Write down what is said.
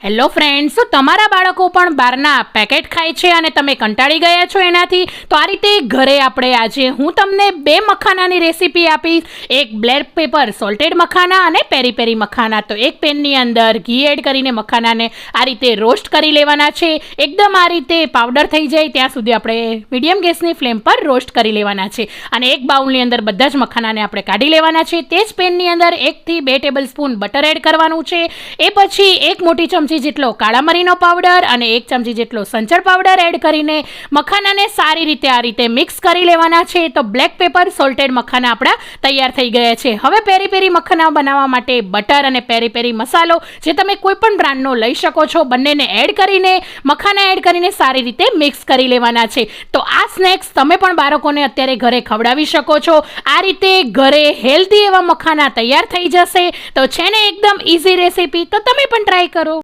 Hello friends, તો તમારા બાળકો પણ બહારના પેકેટ ખાય છે અને તમે કંટાળી ગયા છો એનાથી, તો આ રીતે ઘરે આપણે આજે હું તમને બે મખાનાની રેસીપી આપીશ. એક બ્લેક પેપર સોલ્ટેડ મખાના અને પેરી પેરી મખાના. તો એક પેનની અંદર ઘી એડ કરીને મખાનાને આ રીતે રોસ્ટ કરી લેવાના છે. એકદમ આ રીતે પાવડર થઈ જાય ત્યાં સુધી આપણે મીડિયમ ગેસની ફ્લેમ પર રોસ્ટ કરી લેવાના છે. અને એક બાઉલની અંદર બધા જ મખાનાને આપણે કાઢી લેવાના છે. તે જ પેનની અંદર 1 થી 2 ટેબલ સ્પૂન બટર એડ કરવાનું છે. એ પછી 1 મોટી ચમચી જેટલો કાળા મરીનો પાવડર અને 1 ચમચી જેટલો સંચળ પાવડર એડ કરીને મખાનાને સારી રીતે આ રીતે મિક્સ કરી લેવાના છે. તો બ્લેક પેપર સોલ્ટેડ મખાના આપણા તૈયાર થઈ ગયા છે. હવે પેરી પેરી મખાના બનાવવા માટે બટર અને પેરી પેરી મસાલો જે તમે કોઈ પણ બ્રાન્ડનો લઈ શકો છો, બંનેને એડ કરીને મખાના એડ કરીને સારી રીતે મિક્સ કરી લેવાના છે. તો આ સ્નેક્સ તમે પણ બાળકોને અત્યારે ઘરે ખવડાવી શકો છો. આ રીતે ઘરે હેલ્ધી એવા મખાના તૈયાર થઈ જશે. તો છે ને એકદમ ઇઝી રેસીપી, તો તમે પણ ટ્રાય કરો.